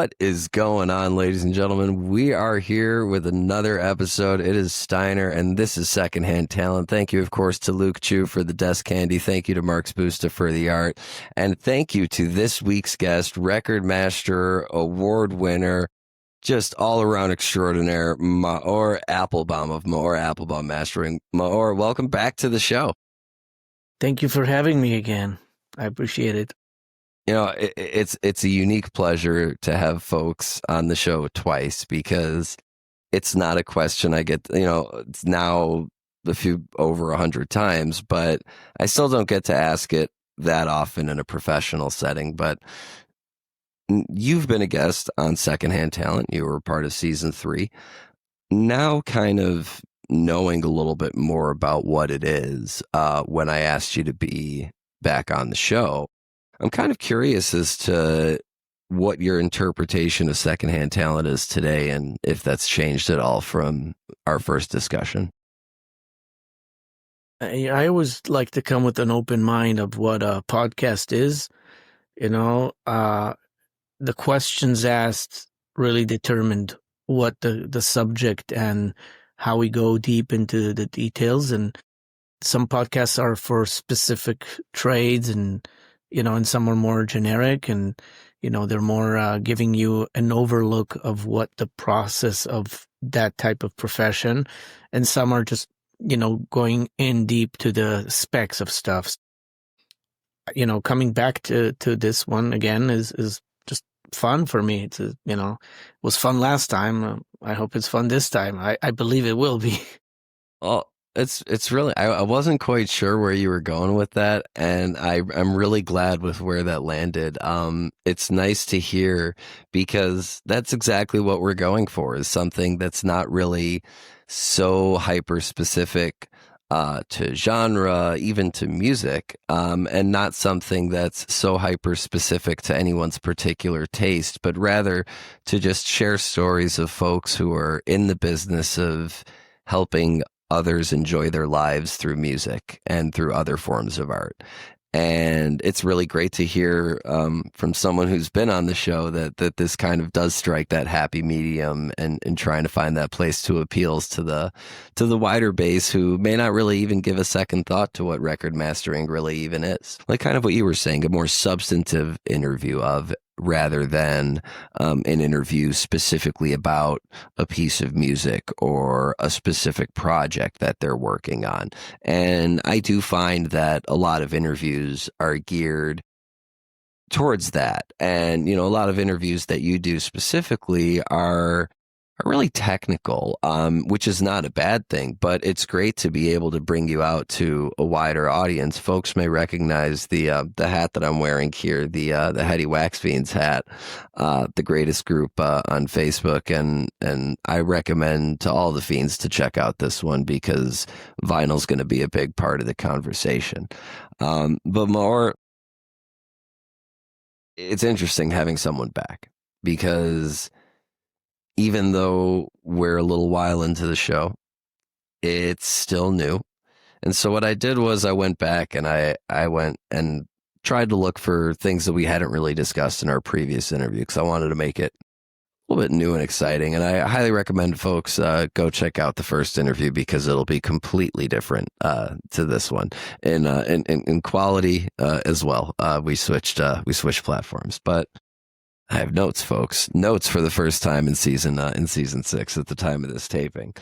What is going on, ladies and gentlemen? We are here with another episode. It is Steiner, and this is Secondhand Talent. Thank you, of course, to Luke Chu for the desk candy. Thank you to Mark Spusta for the art. And thank you to this week's guest, Record Master, award winner, just all-around extraordinaire, Maor Appelbaum of Maor Appelbaum Mastering. Maor, welcome back to the show. Thank you for having me again. I appreciate it. You know, it's a unique pleasure to have folks on the show twice because it's not a question I get, it's now over 100 times, but I still don't get to ask it that often in a professional setting. But you've been a guest on Secondhand Talent. You were part of season 3. Now kind of knowing a little bit more about what it is, when I asked you to be back on the show, I'm kind of curious as to what your interpretation of Secondhand Talent is today and if that's changed at all from our first discussion. I always like to come with an open mind of what a podcast is. The questions asked really determined what the subject and how we go deep into the details. And some podcasts are for specific trades and some are more generic and, they're more giving you an overlook of what the process of that type of profession. And some are just, going in deep to the specs of stuff. Coming back to this one again is just fun for me. It was fun last time. I hope it's fun this time. I believe it will be. Well, it's really, I wasn't quite sure where you were going with that, and I'm really glad with where that landed. It's nice to hear because that's exactly what we're going for, is something that's not really so hyper specific to genre, even to music, and not something that's so hyper specific to anyone's particular taste, but rather to just share stories of folks who are in the business of helping others enjoy their lives through music and through other forms of art. And it's really great to hear from someone who's been on the show that this kind of does strike that happy medium and trying to find that place to appeals to the wider base who may not really even give a second thought to what record mastering really even is. Like kind of what you were saying, a more substantive interview of rather than an interview specifically about a piece of music or a specific project that they're working on. And I do find that a lot of interviews are geared towards that. And, a lot of interviews that you do specifically are really technical, which is not a bad thing, but it's great to be able to bring you out to a wider audience. Folks may recognize the hat that I'm wearing here, the Heady Wax Fiends hat, the greatest group on Facebook, and I recommend to all the fiends to check out this one because vinyl's going to be a big part of the conversation. But more, it's interesting having someone back because even though we're a little while into the show, it's still new. And so what I did was I went back and I went and tried to look for things that we hadn't really discussed in our previous interview because I wanted to make it a little bit new and exciting. And I highly recommend folks go check out the first interview because it'll be completely different to this one in quality as well. We switched platforms, but I have notes, folks. Notes for the first time in season 6 at the time of this taping.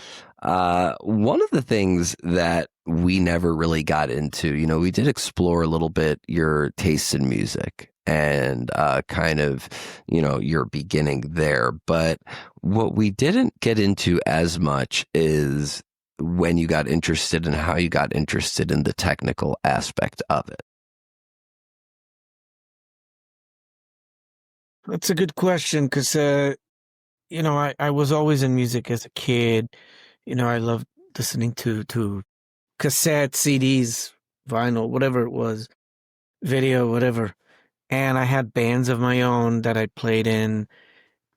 One of the things that we never really got into, we did explore a little bit your tastes in music and kind of, your beginning there. But what we didn't get into as much is when you got interested and how you got interested in the technical aspect of it. That's a good question because, I was always in music as a kid. I loved listening to cassette, CDs, vinyl, whatever it was, video, whatever. And I had bands of my own that I played in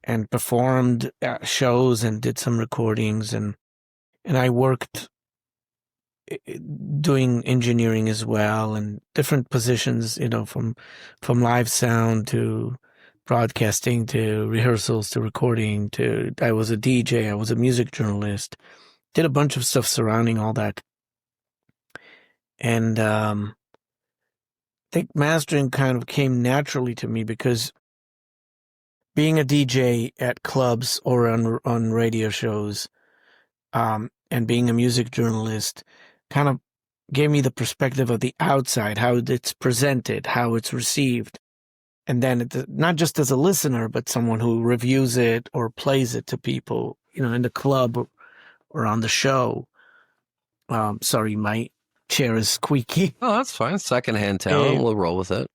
and performed at shows and did some recordings. And I worked doing engineering as well and different positions, from live sound to broadcasting to rehearsals to recording to I was a DJ, I was a music journalist, did a bunch of stuff surrounding all that. And I think mastering kind of came naturally to me because being a DJ at clubs or on radio shows, and being a music journalist kind of gave me the perspective of the outside, how it's presented, how it's received. And then not just as a listener, but someone who reviews it or plays it to people, in the club or on the show. Sorry, my chair is squeaky. Oh, that's fine. Secondhand talent. We'll roll with it.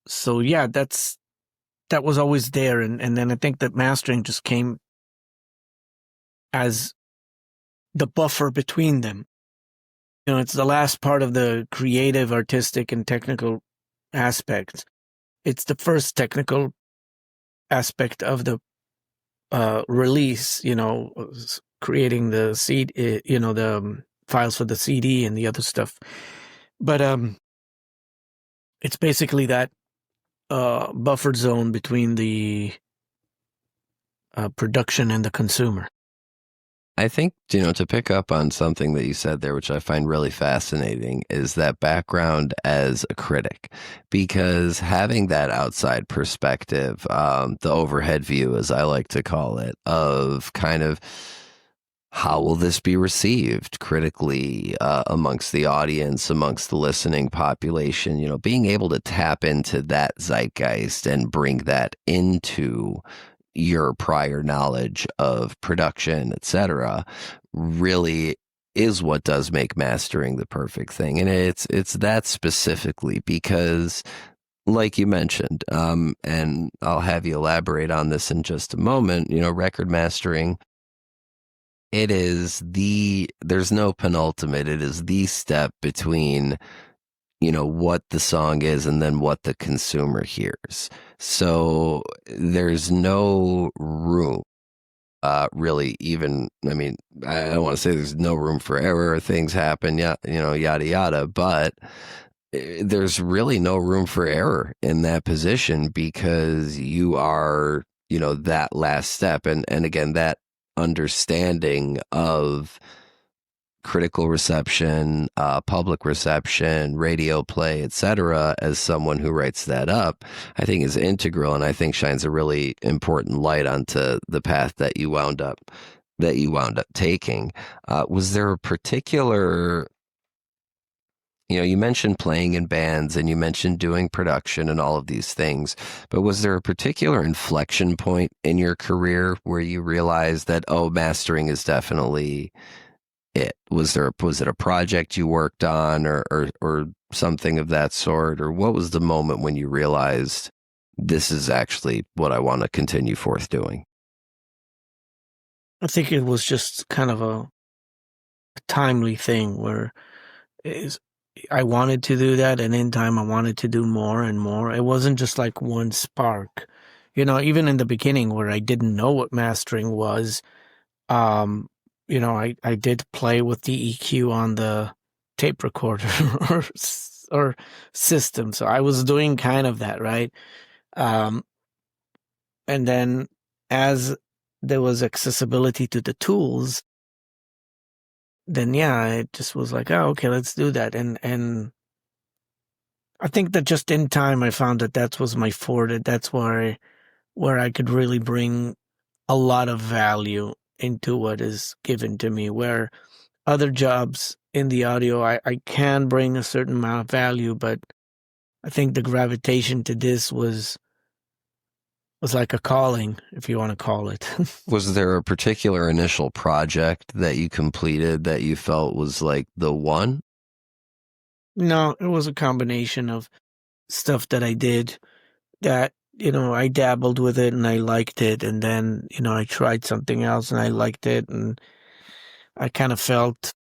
So yeah, that was always there. And then I think that mastering just came as the buffer between them. It's the last part of the creative, artistic, and technical aspects. It's the first technical aspect of the release, creating the CD, the files for the CD and the other stuff. But it's basically that buffered zone between the production and the consumer. I think, to pick up on something that you said there, which I find really fascinating, is that background as a critic, because having that outside perspective, the overhead view, as I like to call it, of kind of how will this be received critically amongst the audience, amongst the listening population, being able to tap into that zeitgeist and bring that into your prior knowledge of production, etc., really is what does make mastering the perfect thing. And it's that specifically because, like you mentioned, and I'll have you elaborate on this in just a moment, record mastering, there's no penultimate. It is the step between what the song is and then what the consumer hears. So there's no room, really, even, I don't want to say there's no room for error, things happen, yada, yada, but there's really no room for error in that position because you are, that last step. And again, that understanding of critical reception, public reception, radio play, etc., as someone who writes that up, I think is integral, and I think shines a really important light onto the path that you wound up taking. Was there a particular, you mentioned playing in bands and you mentioned doing production and all of these things, but was there a particular inflection point in your career where you realized that, mastering is definitely it? Was it a project you worked on or something of that sort? Or what was the moment when you realized this is actually what I want to continue forth doing? I think it was just kind of a timely thing where I wanted to do that, and in time I wanted to do more and more. It wasn't just like one spark. Even in the beginning where I didn't know what mastering was, I did play with the EQ on the tape recorder or system. So I was doing kind of that, right? And then as there was accessibility to the tools, then yeah, it just was like, oh, okay, let's do that. And I think that just in time I found that was my forte. That's where I could really bring a lot of value into what is given to me, where other jobs in the audio, I can bring a certain amount of value, but I think the gravitation to this was like a calling, if you want to call it. Was there a particular initial project that you completed that you felt was like the one? No, it was a combination of stuff that I did that, I dabbled with it and I liked it. And then, I tried something else and I liked it. And I kind of felt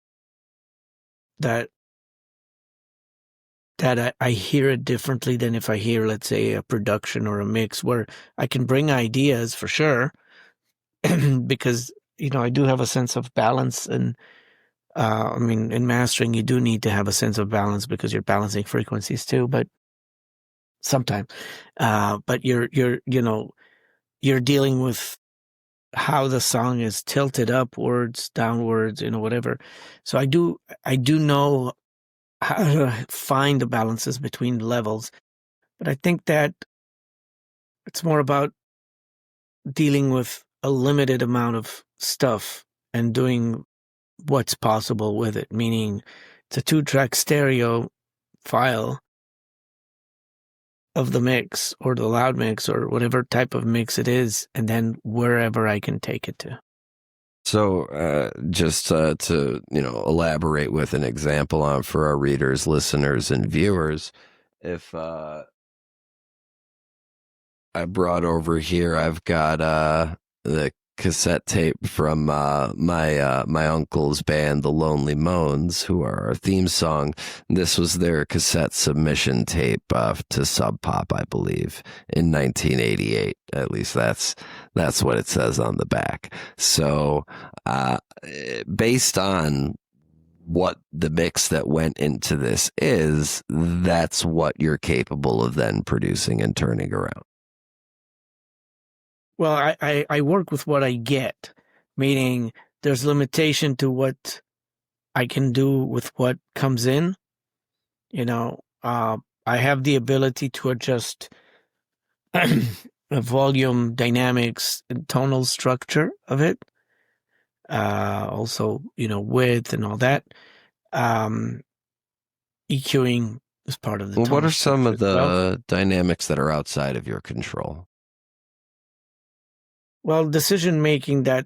that I hear it differently than if I hear, let's say, a production or a mix, where I can bring ideas for sure, because, I do have a sense of balance. And in mastering, you do need to have a sense of balance because you're balancing frequencies too. But sometimes. But you're dealing with how the song is tilted upwards, downwards, whatever. So I do know how to find the balances between levels, but I think that it's more about dealing with a limited amount of stuff and doing what's possible with it, meaning it's a 2-track stereo file of the mix or the loud mix or whatever type of mix it is, and then wherever I can take it to. So, just to elaborate with an example on for our readers, listeners, and viewers, if I brought over here, I've got the cassette tape from my uncle's band, the Lonely Moans, who are our theme song. This was their cassette submission tape to Sub Pop, I believe, in 1988. At least that's what it says on the back. So, based on what the mix that went into this is, that's what you're capable of then producing and turning around. Well, I work with what I get, meaning there's limitation to what I can do with what comes in. I have the ability to adjust volume, dynamics, and tonal structure of it. Also, width and all that. EQing is part of the Well, what tonal are some of structure as well. the dynamics that are outside of your control? Well, decision making that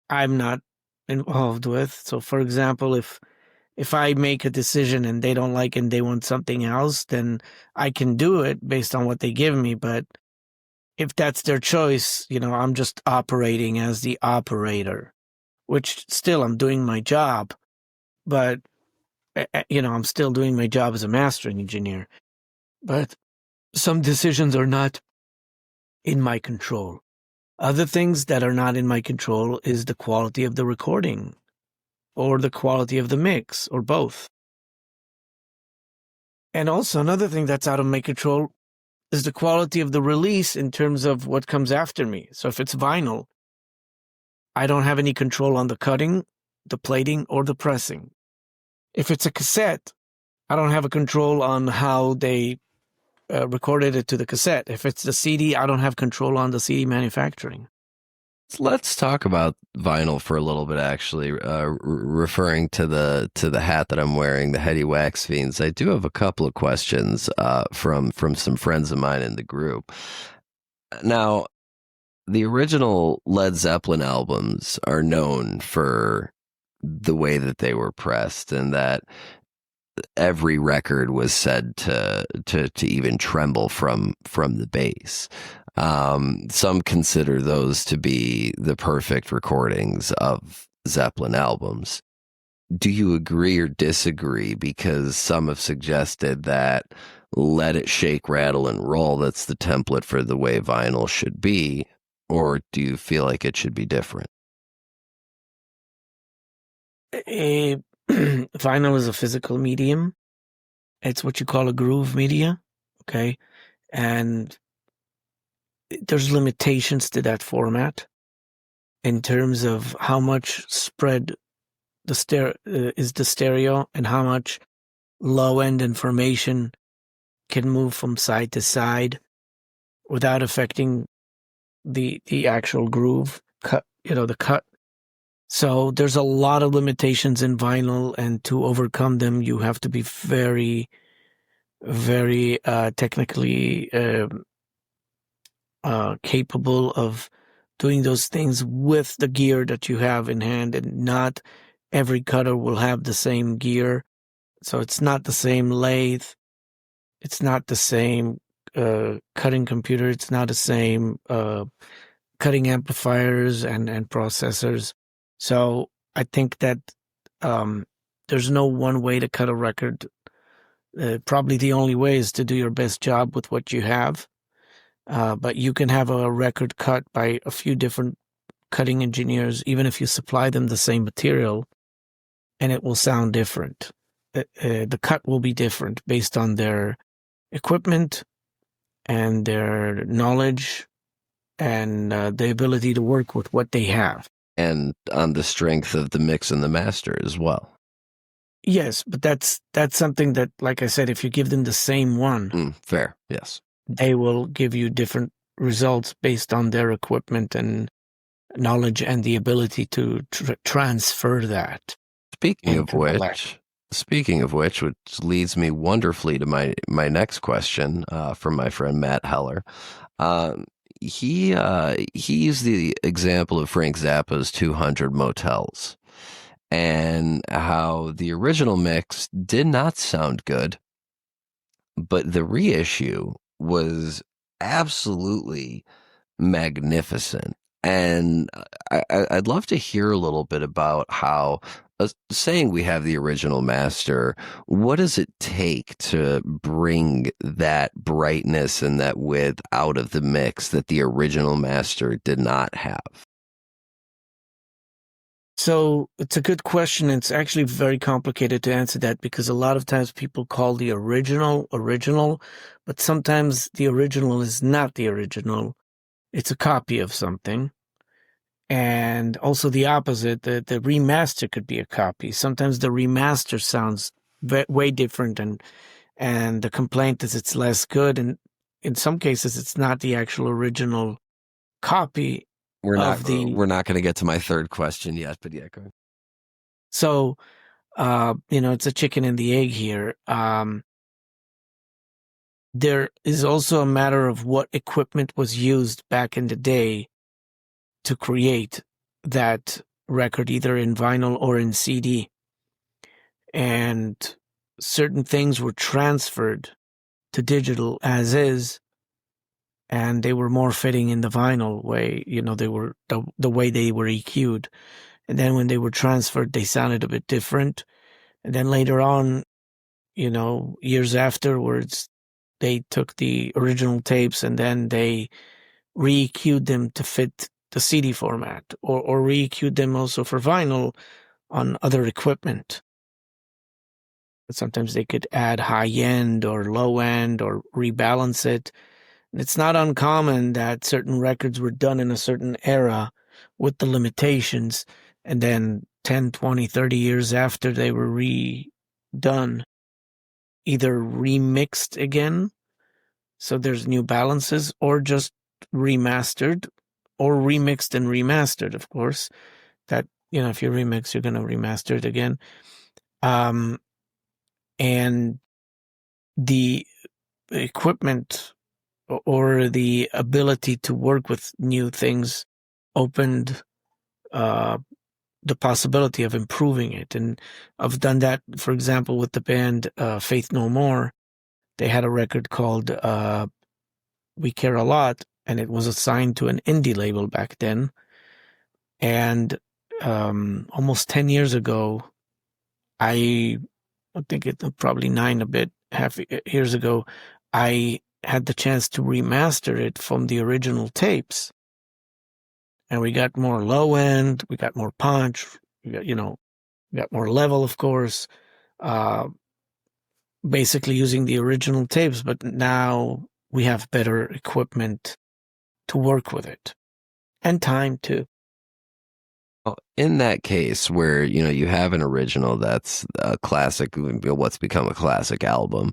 I'm not involved with. So, for example, if I make a decision and they don't like it and they want something else, then I can do it based on what they give me. But if that's their choice, I'm just operating as the operator, which still I'm doing my job, but I'm still doing my job as a mastering engineer. But some decisions are not in my control. Other things that are not in my control is the quality of the recording or the quality of the mix or both. And also another thing that's out of my control is the quality of the release in terms of what comes after me. So if it's vinyl, I don't have any control on the cutting, the plating, or the pressing. If it's a cassette, I don't have a control on how they recorded it to the cassette. If it's the CD, I don't have control on the CD manufacturing. Let's talk about vinyl for a little bit, actually, referring to the hat that I'm wearing, the Heady Wax Fiends. I do have a couple of questions from some friends of mine in the group. Now, the original Led Zeppelin albums are known for the way that they were pressed, and that every record was said to even tremble from the bass. Some consider those to be the perfect recordings of Zeppelin albums. Do you agree or disagree? Because some have suggested that Let It Shake, Rattle, and Roll, that's the template for the way vinyl should be. Or do you feel like it should be different? Vinyl is a physical medium. It's what you call a groove media, okay? And there's limitations to that format in terms of how much spread is the stereo and how much low-end information can move from side to side without affecting the actual groove cut, the cut. So there's a lot of limitations in vinyl, and to overcome them, you have to be very, very technically capable of doing those things with the gear that you have in hand, and not every cutter will have the same gear. So it's not the same lathe. It's not the same cutting computer. It's not the same cutting amplifiers and processors. So I think that there's no one way to cut a record. Probably the only way is to do your best job with what you have. But you can have a record cut by a few different cutting engineers, even if you supply them the same material, and it will sound different. The cut will be different based on their equipment, and their knowledge and the ability to work with what they have. And on the strength of the mix and the master as well. Yes, but that's something that, like I said, if you give them the same one, Fair, yes. they will give you different results based on their equipment and knowledge and the ability to transfer that. Speaking of which, which leads me wonderfully to my next question from my friend Matt Heller. He used the example of Frank Zappa's 200 Motels and how the original mix did not sound good, but the reissue was absolutely magnificent. And I'd love to hear a little bit about how, saying we have the original master, what does it take to bring that brightness and that width out of the mix that the original master did not have? So it's a good question. It's actually very complicated to answer that because a lot of times people call the original, but sometimes the original is not the original. It's a copy of something. And also the opposite, the remaster could be a copy. Sometimes the remaster sounds way different, and the complaint is it's less good. And in some cases, it's not the actual original copy. We're not going to get to my third question yet, but yeah, go ahead. So, it's a chicken and the egg here. There is also a matter of what equipment was used back in the day to create that record, either in vinyl or in CD. And certain things were transferred to digital as is, and they were more fitting in the vinyl way. They were the way they were EQ'd. And then when they were transferred, they sounded a bit different. And then later on, years afterwards, they took the original tapes and then they re-EQ'd them to fit the CD format, or re-EQ'd them also for vinyl on other equipment. But sometimes they could add high end or low end or rebalance it. And it's not uncommon that certain records were done in a certain era with the limitations, and then 10, 20, 30 years after they were redone, either remixed again, so there's new balances, or just remastered, or remixed and remastered, of course. That, if you remix, you're going to remaster it again. And the equipment or the ability to work with new things opened the possibility of improving it. And I've done that, for example, with the band Faith No More. They had a record called We Care a Lot, and it was assigned to an indie label back then. And almost 10 years ago, I think it's probably half years ago, I had the chance to remaster it from the original tapes. And we got more low end, we got more punch, we got more level, of course, basically using the original tapes, but now we have better equipment to work with it, and time too. Well, in that case where, you have an original that's a classic, what's become a classic album,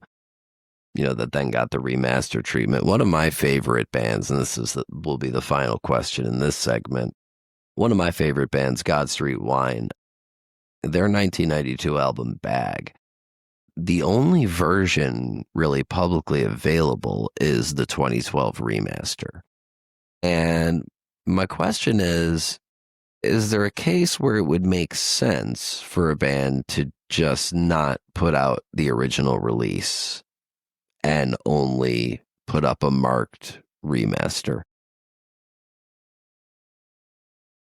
that then got the remaster treatment. One of my favorite bands, and will be the final question in this segment, one of my favorite bands, God Street Wine, their 1992 album Bag, the only version really publicly available is the 2012 remaster. And my question is there a case where it would make sense for a band to just not put out the original release and only put up a marked remaster?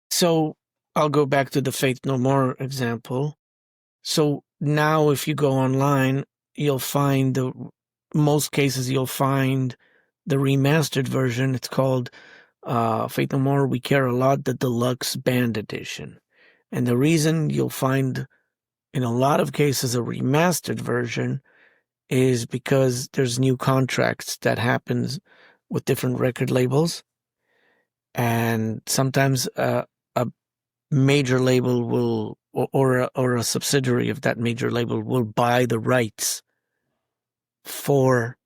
So I'll go back to the Faith No More example. So now if you go online, you'll find most cases you'll find the remastered version. It's called Faith No More We Care a Lot, the Deluxe Band Edition. And the reason you'll find in a lot of cases a remastered version is because there's new contracts that happens with different record labels. And sometimes a major label will, or a subsidiary of that major label will buy the rights for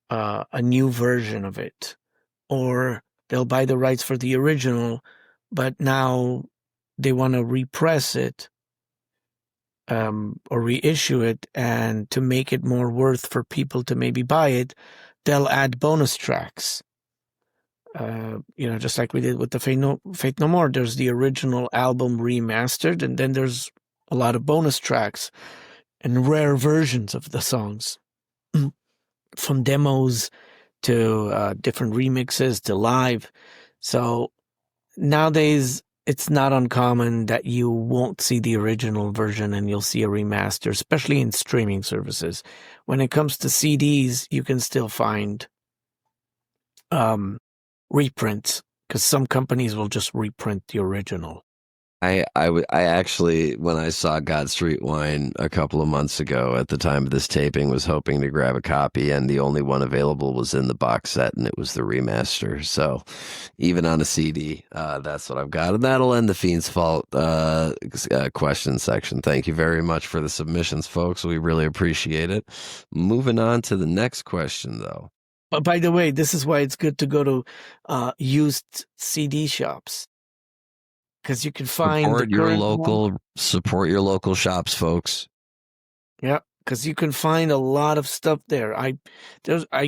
a new version of it, or they'll buy the rights for the original, but now they want to repress it, or reissue it, and to make it more worth for people to maybe buy it, they'll add bonus tracks. Just like we did with the Faith No More. There's the original album remastered, and then there's a lot of bonus tracks and rare versions of the songs, from demos to different remixes to live. So nowadays, it's not uncommon that you won't see the original version and you'll see a remaster, especially in streaming services. When it comes to CDs, you can still find reprints, because some companies will just reprint the original. I actually, when I saw God Street Wine a couple of months ago at the time of this taping, was hoping to grab a copy, and the only one available was in the box set, and it was the remaster. So even on a CD, that's what I've got. And that'll end the Fiend's Fault question section. Thank you very much for the submissions, folks. We really appreciate it. Moving on to the next question, though. But by the way, this is why it's good to go to used CD shops, because you can find support your local shops, folks. Yeah, because you can find a lot of stuff there. I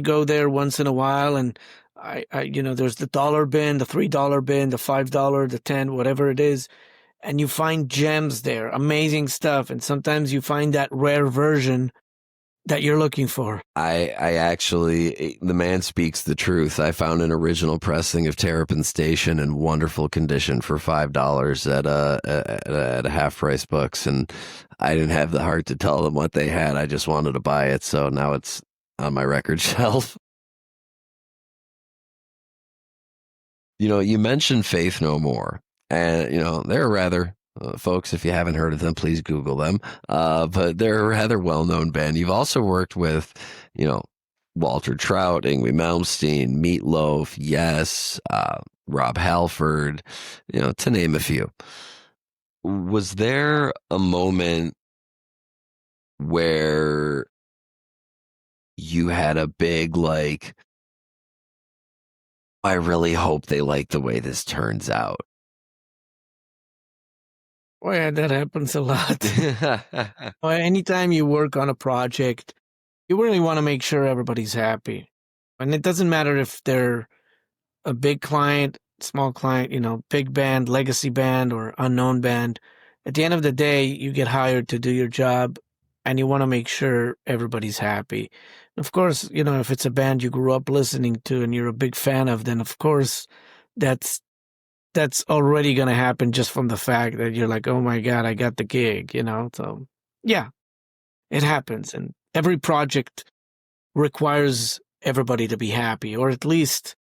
go there once in a while, and I there's the dollar bin, the $3 bin, the $5, the 10, whatever it is, and you find gems there, amazing stuff, and sometimes you find that rare version that you're looking for. I actually, the man speaks the truth. I found an original pressing of Terrapin Station in wonderful condition for $5 at a half price books, and I didn't have the heart to tell them what they had. I just wanted to buy it, so now it's on my record shelf. You mentioned Faith No More, and they're rather. Folks, if you haven't heard of them, please Google them. But they're a rather well-known band. You've also worked with, Walter Trout, Yngwie Malmsteen, Meatloaf, Yes, Rob Halford, to name a few. Was there a moment where you had a big, I really hope they like the way this turns out? Oh, yeah, that happens a lot. Anytime you work on a project, you really want to make sure everybody's happy. And it doesn't matter if they're a big client, small client, big band, legacy band, or unknown band. At the end of the day, you get hired to do your job, and you want to make sure everybody's happy. Of course, if it's a band you grew up listening to and you're a big fan of, then of course that's already going to happen just from the fact that you're like, oh my God, I got the gig, So, yeah, it happens. And every project requires everybody to be happy, or at least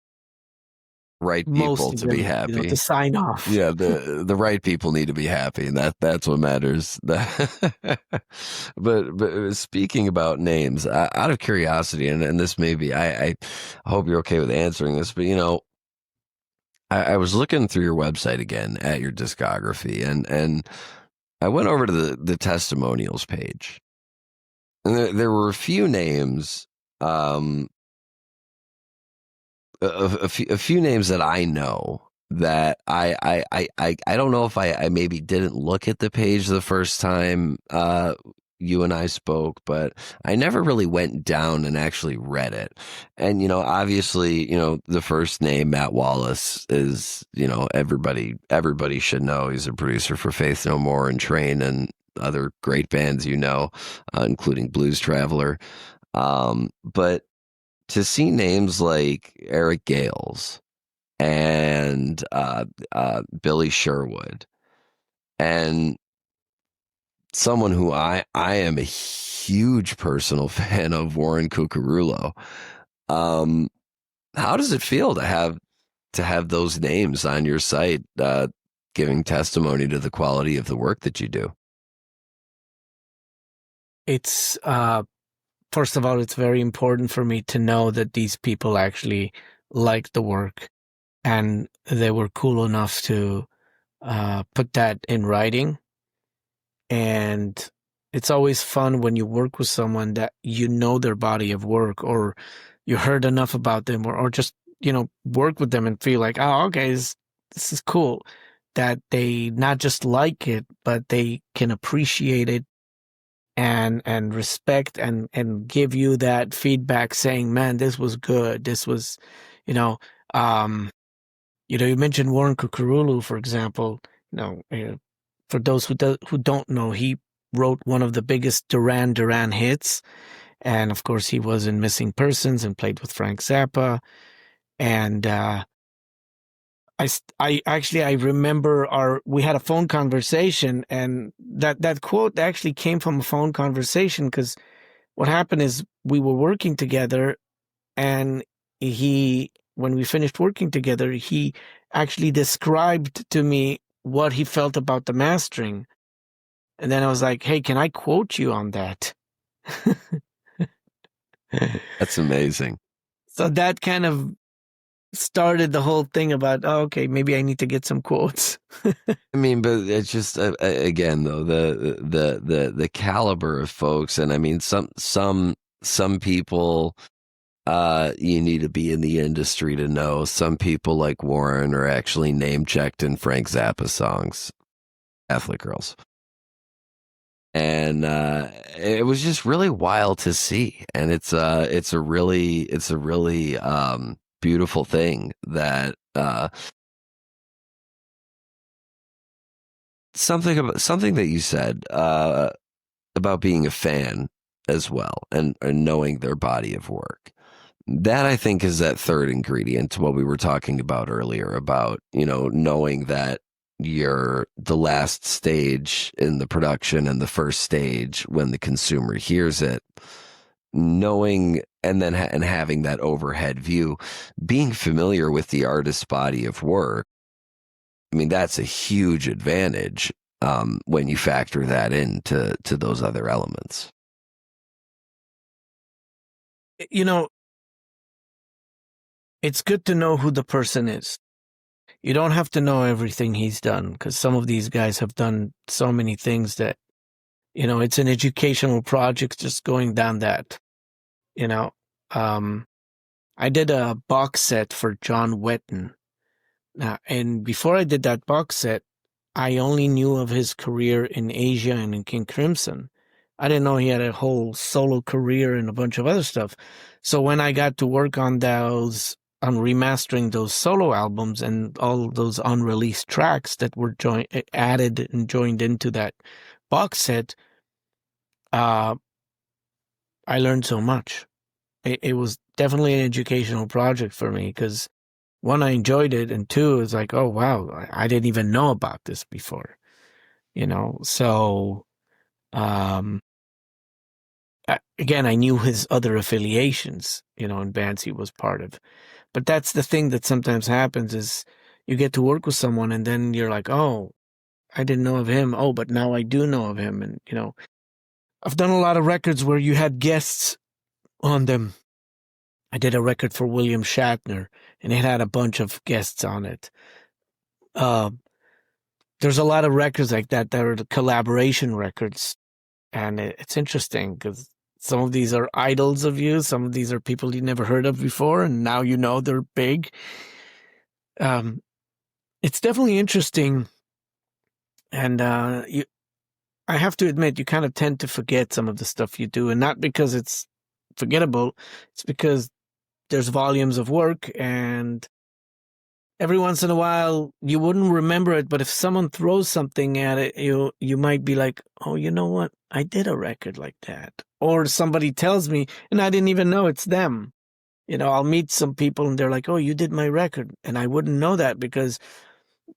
right people to be happy, to sign off. Yeah, the right people need to be happy, and that's what matters. But speaking about names, out of curiosity, and this may be, I hope you're okay with answering this, but I was looking through your website again at your discography, and I went over to the testimonials page, and there were a few names, a few names that I know that I don't know if I maybe didn't look at the page the first time you and I spoke, but I never really went down and actually read it. And, obviously, the first name, Matt Wallace, is, everybody should know. He's a producer for Faith No More and Train and other great bands, including Blues Traveler. But to see names like Eric Gales and Billy Sherwood and someone who I am a huge personal fan of, Warren Cucurullo. How does it feel to have those names on your site, giving testimony to the quality of the work that you do? It's first of all, it's very important for me to know that these people actually like the work and they were cool enough to put that in writing. And it's always fun when you work with someone that you know their body of work, or you heard enough about them, or just, work with them and feel like, oh, okay, this is cool. That they not just like it, but they can appreciate it and respect and give you that feedback saying, man, this was good. This was, um, you mentioned Warren Cucurullu, for example. For those who don't know, he wrote one of the biggest Duran Duran hits. And of course, he was in Missing Persons and played with Frank Zappa. And I remember we had a phone conversation, and that quote actually came from a phone conversation, because what happened is we were working together, and when we finished working together, he actually described to me what he felt about the mastering. And then I was like, hey, can I quote you on that? That's amazing. So that kind of started the whole thing about, oh, okay, maybe I need to get some quotes. I mean, but it's just again though, the caliber of folks, and I mean some people you need to be in the industry to know. Some people like Warren are actually name checked in Frank Zappa songs, Catholic Girls. And it was just really wild to see, and it's a really beautiful thing that something that you said about being a fan as well, and knowing their body of work. That, I think, is that third ingredient to what we were talking about earlier about, knowing that you're the last stage in the production and the first stage when the consumer hears it, knowing and then and having that overhead view, being familiar with the artist's body of work. I mean, that's a huge advantage when you factor that into those other elements. It's good to know who the person is. You don't have to know everything he's done, because some of these guys have done so many things that, it's an educational project just going down that. I did a box set for John Wetton. And before I did that box set, I only knew of his career in Asia and in King Crimson. I didn't know he had a whole solo career and a bunch of other stuff. So when I got to work on remastering those solo albums and all those unreleased tracks that were added and joined into that box set, I learned so much. It was definitely an educational project for me, because one, I enjoyed it, and two, it's like, oh wow, I didn't even know about this before, So, again, I knew his other affiliations, in bands he was part of. But that's the thing that sometimes happens, is you get to work with someone and then you're like, oh, I didn't know of him. Oh, but now I do know of him. And, I've done a lot of records where you had guests on them. I did a record for William Shatner, and it had a bunch of guests on it. There's a lot of records like that are the collaboration records. And it's interesting, because some of these are idols of you. Some of these are people you never heard of before, and now they're big. It's definitely interesting. And I have to admit, you kind of tend to forget some of the stuff you do, and not because it's forgettable. It's because there's volumes of work, and every once in a while you wouldn't remember it, but if someone throws something at it, you might be like, oh, you know what? I did a record like that. Or somebody tells me, and I didn't even know it's them. I'll meet some people and they're like, oh, you did my record. And I wouldn't know that, because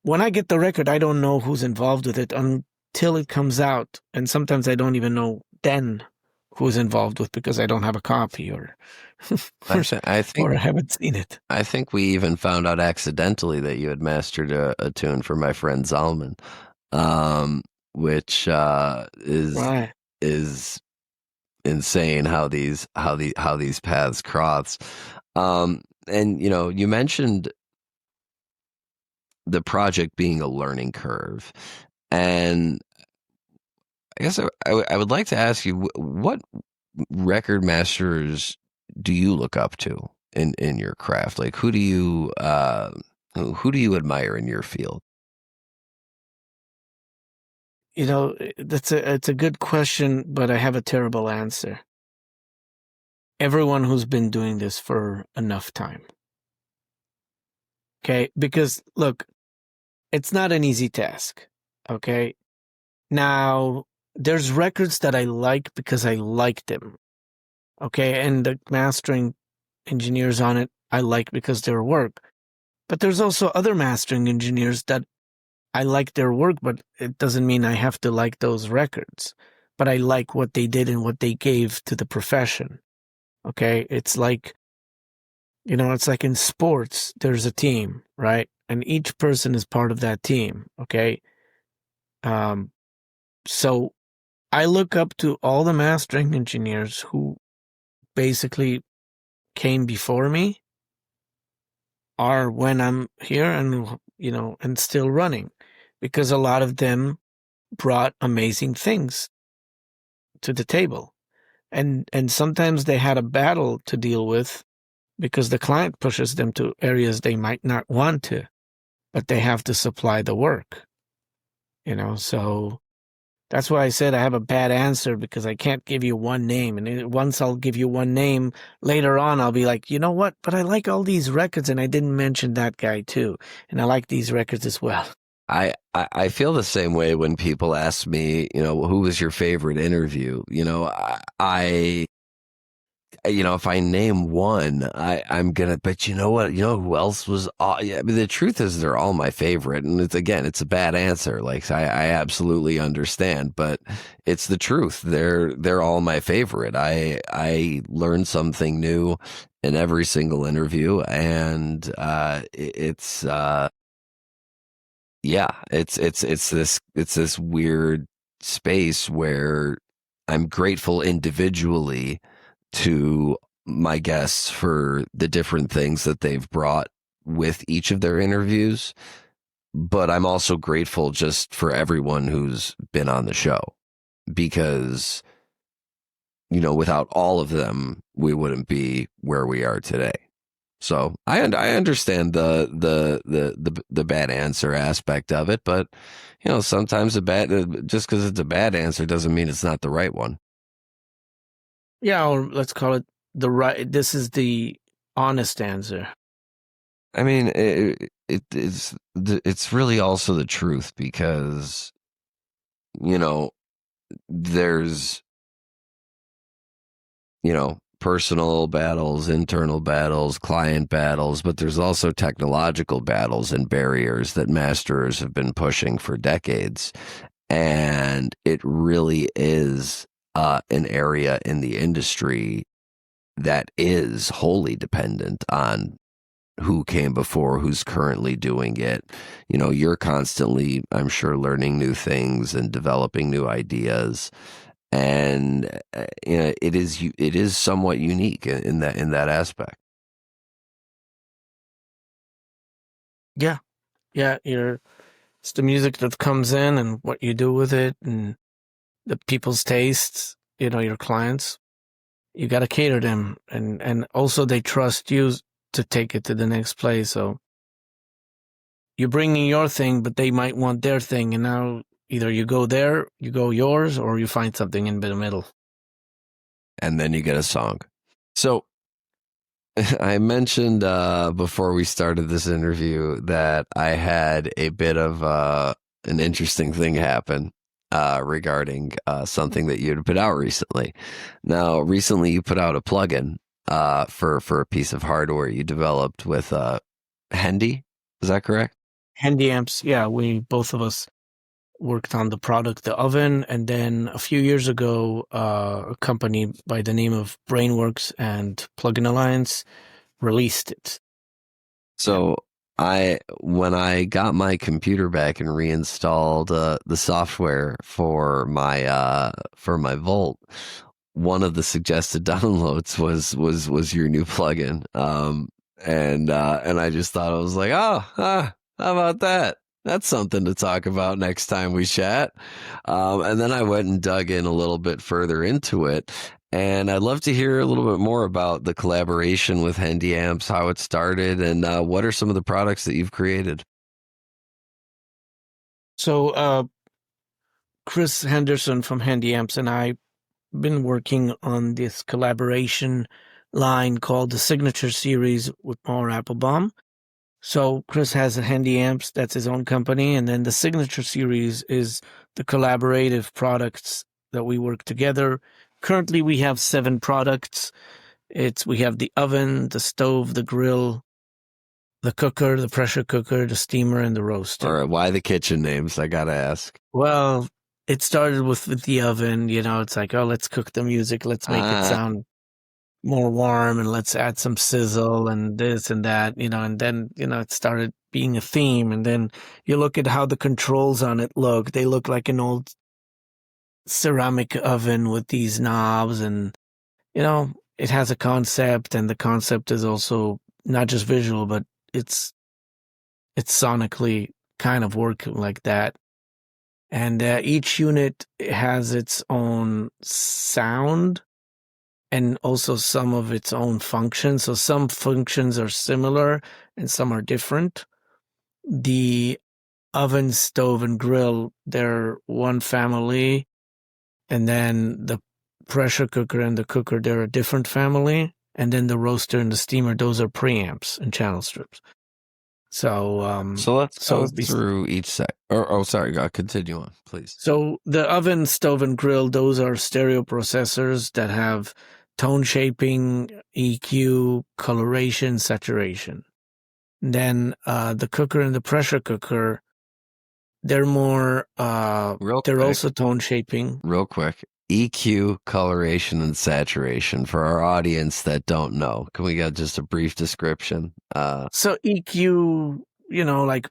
when I get the record, I don't know who's involved with it until it comes out. And sometimes I don't even know then who's involved with, because I don't have a copy or I or I haven't seen it. I think we even found out accidentally that you had mastered a tune for my friend Zalman, which is Right. is insane how these paths cross. And you mentioned the project being a learning curve, and I guess I would like to ask you, what record masters do you look up to in your craft? Like, who do you admire in your field? It's a good question, but I have a terrible answer. Everyone who's been doing this for enough time. Okay? Because look, it's not an easy task. Okay? Now, there's records that I like because I like them. Okay? And the mastering engineers on it, I like because their work. But there's also other mastering engineers that I like their work, but it doesn't mean I have to like those records. But I like what they did and what they gave to the profession. Okay? It's like in sports, there's a team, right? And each person is part of that team. Okay? So I look up to all the mastering engineers who basically came before me, or when I'm here and still running, because a lot of them brought amazing things to the table. And sometimes they had a battle to deal with because the client pushes them to areas they might not want to, but they have to supply the work. So that's why I said I have a bad answer, because I can't give you one name. And once I'll give you one name, later on I'll be like, you know what? But I like all these records, and I didn't mention that guy too. And I like these records as well. I feel the same way when people ask me, who was your favorite interview? If I name one, I'm gonna. But you know what? You know who else was? Yeah, I mean, the truth is, they're all my favorite, and it's a bad answer. Like, I absolutely understand, but it's the truth. They're all my favorite. I learn something new in every single interview, and it's this weird space where I'm grateful individually to my guests for the different things that they've brought with each of their interviews, but I'm also grateful just for everyone who's been on the show, because without all of them, we wouldn't be where we are today. So I understand the bad answer aspect of it, but sometimes just because it's a bad answer doesn't mean it's not the right one. Yeah, or let's call it the right. This is the honest answer. I mean, it's really also the truth, because there's personal battles, internal battles, client battles, but there's also technological battles and barriers that masters have been pushing for decades. And it really is an area in the industry that is wholly dependent on who came before, who's currently doing it. You're constantly, I'm sure, learning new things and developing new ideas. And it is somewhat unique in that aspect. Yeah, it's the music that comes in and what you do with it, and the people's tastes. Your clients, you got to cater them, and also they trust you to take it to the next place. So you're bringing your thing, but they might want their thing, and now either you go there, you go yours, or you find something in the middle. And then you get a song. So I mentioned before we started this interview that I had a bit of an interesting thing happen regarding something that you had put out recently. Now, recently you put out a plugin for a piece of hardware you developed with Hendy. Is that correct? Hendyamps. Yeah, we both of us worked on the product, the oven, and then a few years ago, a company by the name of Brainworks and Plugin Alliance released it. So when I got my computer back and reinstalled the software for my Volt, one of the suggested downloads was your new plugin. And I just thought, I was like, oh, how about that? That's something to talk about next time we chat. And then I went and dug in a little bit further into it. And I'd love to hear a little bit more about the collaboration with Hendyamps, how it started, and what are some of the products that you've created? So, Chris Henderson from Hendyamps and I been working on this collaboration line called the Signature Series with Maor Appelbaum. So Chris has a Hendyamps, that's his own company, and then the Signature Series is the collaborative products that we work together. Currently, we have 7 products. We have the oven, the stove, the grill, the cooker, the pressure cooker, the steamer, and the roaster. All right, why the kitchen names? I gotta ask. Well, it started with the oven. It's like, oh, let's cook the music, let's make it sound more warm, and let's add some sizzle and this and that, and then, it started being a theme. And then you look at how the controls on it look. They look like an old ceramic oven with these knobs, and, it has a concept, and the concept is also not just visual, but it's sonically kind of working like that. And each unit has its own sound and also some of its own functions. So some functions are similar and some are different. The oven, stove, and grill, they're one family. And then the pressure cooker and the cooker, they're a different family. And then the roaster and the steamer, those are preamps and channel strips. So let's go through each set. Sorry, continue on, please. So the oven, stove, and grill, those are stereo processors that have tone shaping, EQ, coloration, saturation. Then the cooker and the pressure cooker, they're more also tone shaping. Real quick. EQ, coloration, and saturation for our audience that don't know. Can we get just a brief description? So EQ, like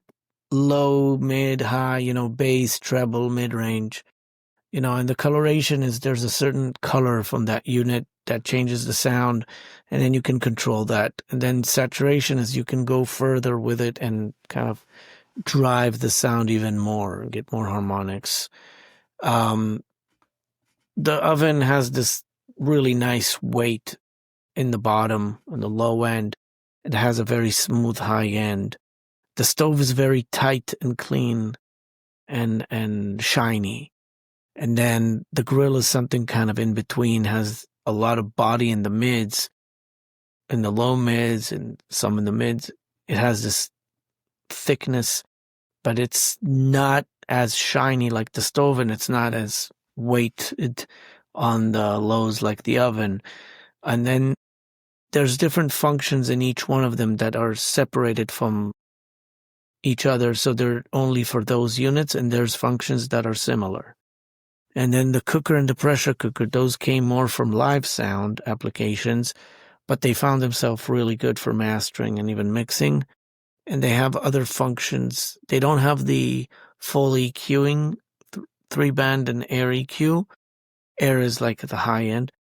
low, mid, high, bass, treble, mid-range, and the coloration is there's a certain color from that unit that changes the sound, and then you can control that. And then saturation is you can go further with it and kind of drive the sound even more, get more harmonics. The oven has this really nice weight in the bottom, on the low end. It has a very smooth high end. The stove is very tight and clean and shiny. And then the grill is something kind of in between, has a lot of body in the mids, in the low mids, and some in the mids. It has this thickness, but it's not as shiny like the stove, and it's not as weighted on the lows like the oven. And then there's different functions in each one of them that are separated from each other, so they're only for those units, and there's functions that are similar. And then the cooker and the pressure cooker, those came more from live sound applications, but they found themselves really good for mastering and even mixing. And they have other functions. They don't have the full EQing, 3-band and air EQ. Air is like at the high end.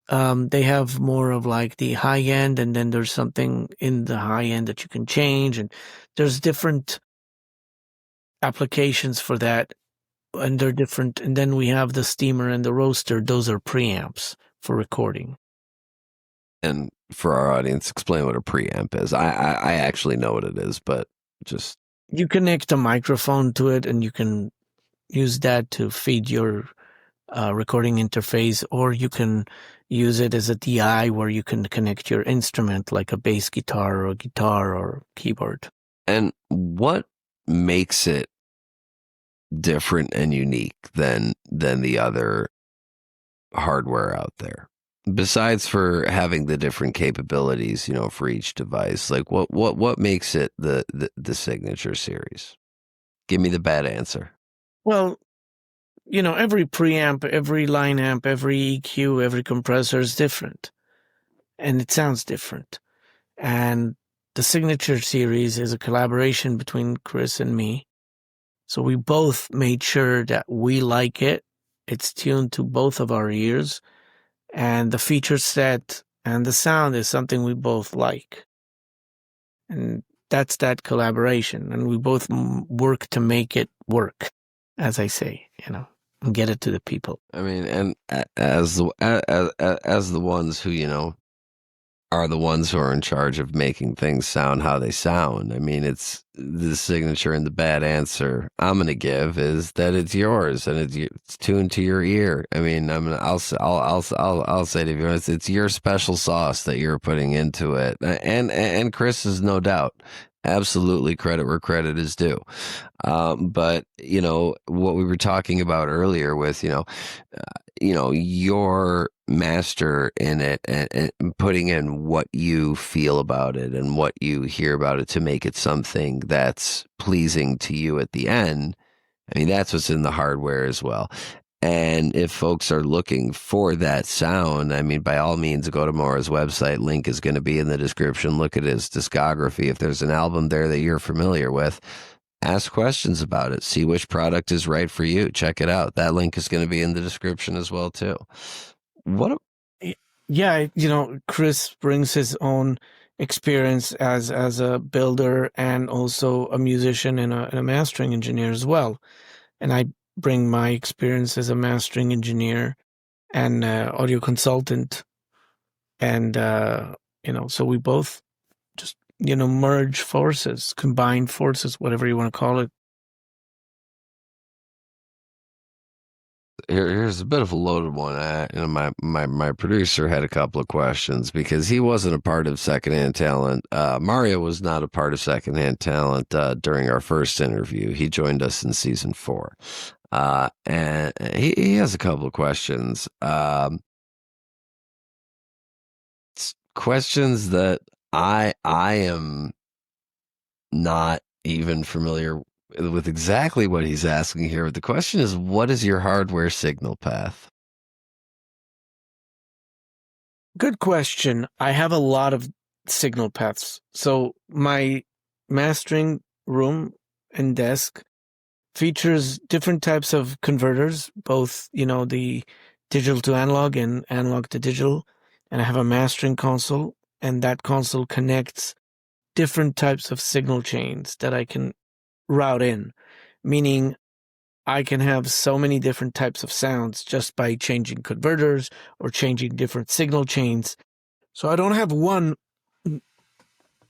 They have more of like the high end, and then there's something in the high end that you can change, and there's different applications for that, and they're different. And then we have the steamer and the roaster. Those are preamps for recording. And for our audience, explain what a preamp is. I actually know what it is, but just... You connect a microphone to it, and you can use that to feed your recording interface, or you can use it as a DI where you can connect your instrument like a bass guitar or a guitar or keyboard. And what makes it different and unique than the other hardware out there? Besides for having the different capabilities, for each device, like what makes it the Signature Series? Give me the bad answer. Well, every preamp, every line amp, every EQ, every compressor is different, and it sounds different. And the Signature Series is a collaboration between Chris and me. So we both made sure that we like it. It's tuned to both of our ears, and the feature set and the sound is something we both like. And that's that collaboration. And we both work to make it work, as I say, and get it to the people. I mean, and as the ones who, are the ones who are in charge of making things sound how they sound. I mean, it's the signature and the bad answer I'm going to give is that it's yours and it's tuned to your ear. I mean, I'll say to you, it's your special sauce that you're putting into it, and Chris is no doubt. Absolutely, credit where credit is due. But what we were talking about earlier with your master in it and putting in what you feel about it and what you hear about it to make it something that's pleasing to you at the end. I mean, that's what's in the hardware as well. And if folks are looking for that sound, I mean, by all means, go to Maor's website. Link is going to be in the description. Look at his discography. If there's an album there that you're familiar with, ask questions about it. See which product is right for you. Check it out. That link is going to be in the description as well, too. Yeah, Chris brings his own experience as a builder and also a musician and a mastering engineer as well. And I bring my experience as a mastering engineer and audio consultant. And, so we both just, merge forces, combine forces, whatever you want to call it. Here's a bit of a loaded one. My producer had a couple of questions because he wasn't a part of Secondhand Talent. Mario was not a part of Secondhand Talent during our first interview. He joined us in season 4. And he has a couple of questions. Questions that I am not even familiar with exactly what he's asking here. But the question is, what is your hardware signal path? Good question. I have a lot of signal paths. So my mastering room and desk features different types of converters, both, the digital to analog and analog to digital. And I have a mastering console, and that console connects different types of signal chains that I can route in, meaning I can have so many different types of sounds just by changing converters or changing different signal chains. So I don't have one,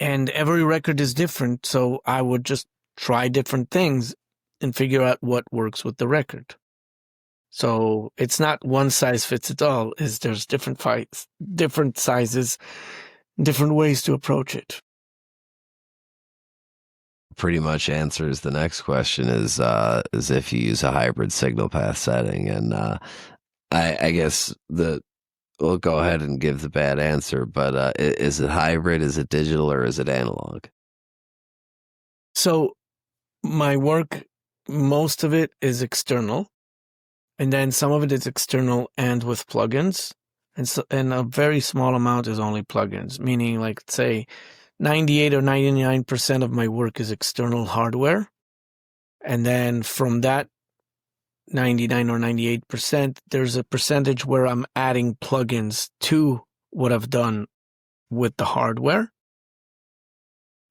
and every record is different. So I would just try different things and figure out what works with the record. So it's not one size fits it all. There's different sizes, different ways to approach it. Pretty much answers the next question is if you use a hybrid signal path setting. And I guess we'll go ahead and give the bad answer, but is it hybrid? Is it digital or is it analog? So my work, most of it is external, and then some of it is external and with plugins, and a very small amount is only plugins, meaning like say 98 or 99% of my work is external hardware. And then from that 99 or 98%, there's a percentage where I'm adding plugins to what I've done with the hardware.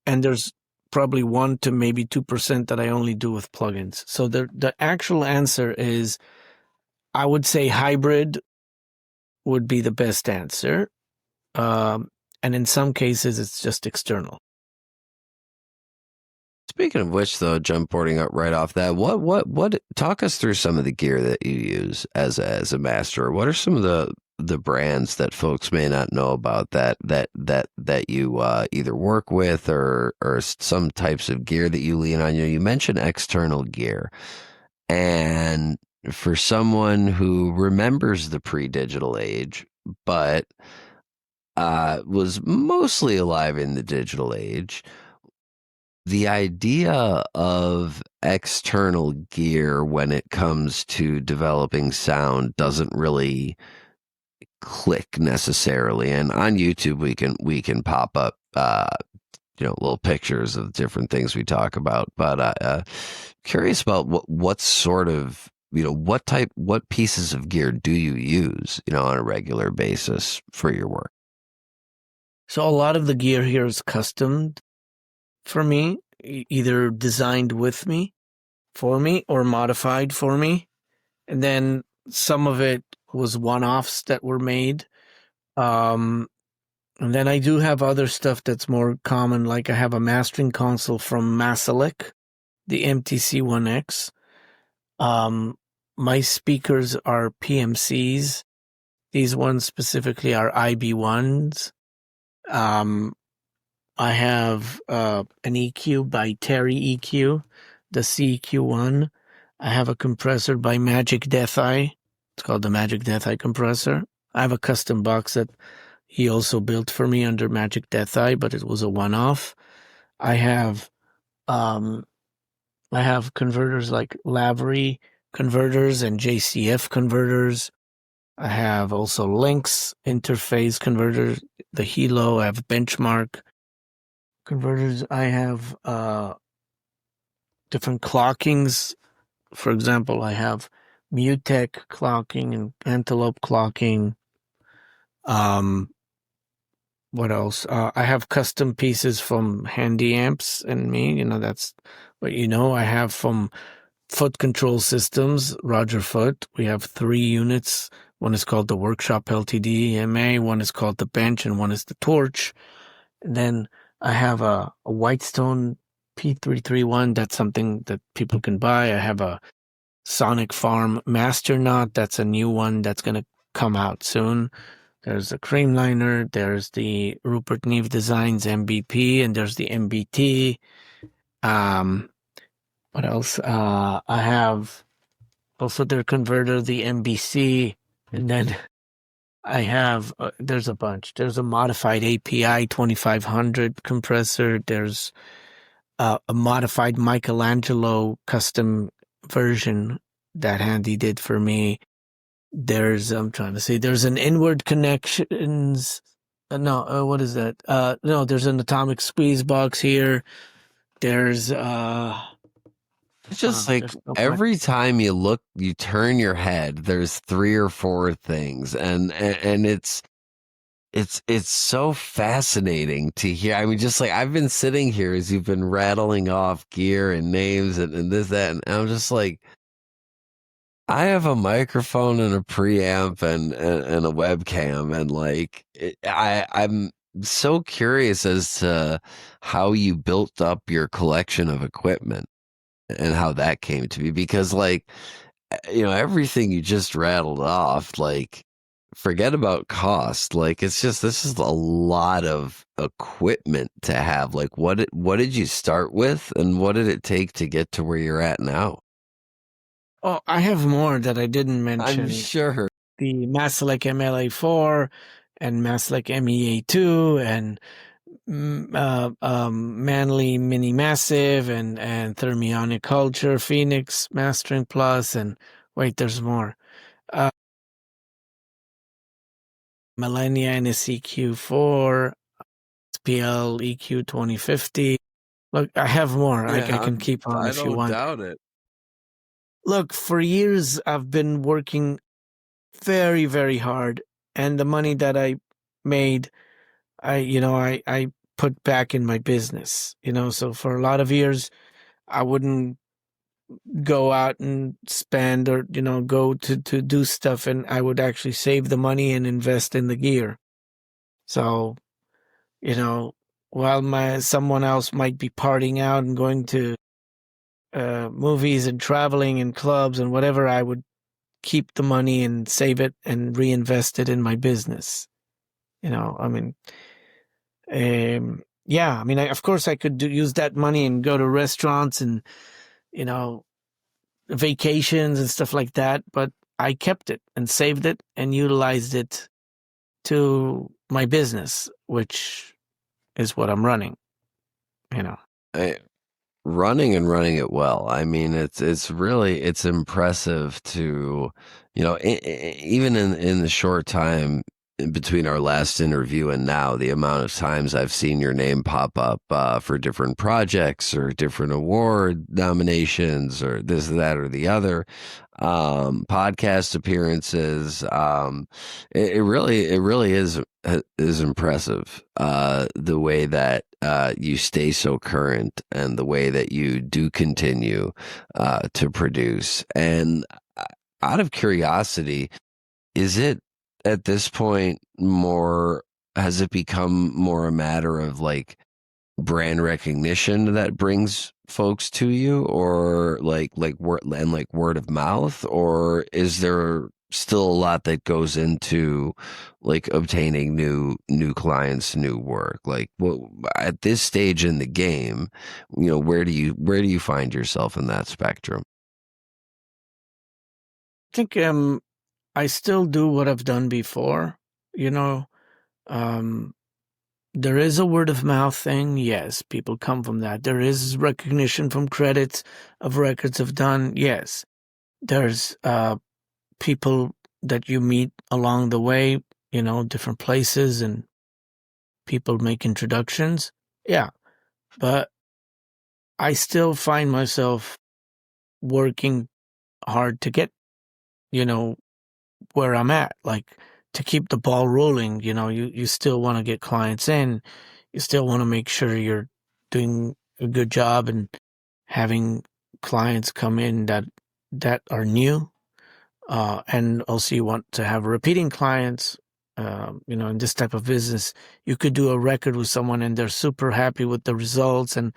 And there's probably 1 to maybe 2% that I only do with plugins. So the actual answer is, I would say hybrid would be the best answer. And in some cases, it's just external. Speaking of which, though, jump boarding up right off that, what? Talk us through some of the gear that you use as a master. What are some of the brands that folks may not know about that you either work with or some types of gear that you lean on? You mentioned external gear, and for someone who remembers the pre-digital age, but was mostly alive in the digital age, the idea of external gear when it comes to developing sound doesn't really click necessarily. And on YouTube, we can pop up little pictures of different things we talk about. But curious about what sort of what pieces of gear do you use, on a regular basis for your work? So a lot of the gear here is custom for me, either designed with me, for me, or modified for me. And then some of it was one-offs that were made. And then I do have other stuff that's more common, like I have a mastering console from Masalek, the MTC-1X. My speakers are PMCs. These ones specifically are IB1s. I have an EQ by Terry EQ, the CEQ1. I have a compressor by Magic Death Eye. It's called the Magic Death Eye compressor. I have a custom box that he also built for me under Magic Death Eye, but it was a one-off. I have um I have converters like Lavery converters and JCF converters. I have also Lynx interface converters, the Hilo. I have Benchmark converters. I have different clockings. For example, I have Mutec clocking and Antelope clocking. What else? I have custom pieces from Hendy Amps and me. That's what I have from Foot Control Systems, Roger Foot. We have 3 units. One is called the Workshop LTD EMA, one is called the Bench, and one is the Torch. And then I have a Whitestone P331. That's something that people can buy. I have a Sonic Farm Master Knot. That's a new one that's going to come out soon. There's a Creamliner. There's the Rupert Neve Designs MBP, and there's the MBT. What else? I have also their converter, the MBC, and then I have, there's a bunch. There's a modified API 2500 compressor. There's a modified Michelangelo custom version that Handy did for me. There's an inward connections. What is that? No, there's an atomic squeeze box here. There's, It's just like every time you turn your head, there's 3 or 4 things, and it's so fascinating to hear. I mean, just like I've been sitting here as you've been rattling off gear and names and this, that, and I'm just like, I have a microphone and a preamp and a webcam, and like I'm so curious as to how you built up your collection of equipment and how that came to be, because like everything you just rattled off, like forget about cost, like this is a lot of equipment to have. Like what did you start with, and what did it take to get to where you're at now? Oh, I have more that I didn't mention. I'm sure. The Masalek MLA4 and Masalek MEA2 and Manly Mini Massive and Thermionic Culture, Phoenix Mastering Plus, and wait, there's more. Millennia NSEQ4, SPL EQ 2050. Look, I have more. I can keep on if you want. I don't doubt it. Look, for years I've been working very, very hard, and the money that I made, I put back in my business. So for a lot of years, I wouldn't go out and spend or go to do stuff, and I would actually save the money and invest in the gear. So, while someone else might be partying out and going to movies and traveling and clubs and whatever, I would keep the money and save it and reinvest it in my business. I mean, of course I could use that money and go to restaurants and, vacations and stuff like that, but I kept it and saved it and utilized it to my business, which is what I'm running, Running it well. I mean, it's really impressive to, even in the short time in between our last interview and now, the amount of times I've seen your name pop up for different projects or different award nominations or this, that, or the other. podcast appearances. It really is impressive. The way that you stay so current and the way that you do continue to produce. And out of curiosity, is it at this point more, has it become more a matter of like brand recognition that brings folks to you, or like word and like word of mouth, or is there still a lot that goes into like obtaining new clients, new work? Like, what at this stage in the game, where do you find yourself in that spectrum? I think I still do what I've done before. You know, um, there is a word of mouth thing. Yes, people come from that. There is recognition from credits of records I've done. Yes, there's people that you meet along the way. Different places and people make introductions. Yeah, but I still find myself working hard to get, you know, where I'm at, like to keep the ball rolling. You still want to get clients in. You still want to make sure you're doing a good job and having clients come in that are new. And also you want to have repeating clients. In this type of business, you could do a record with someone and they're super happy with the results and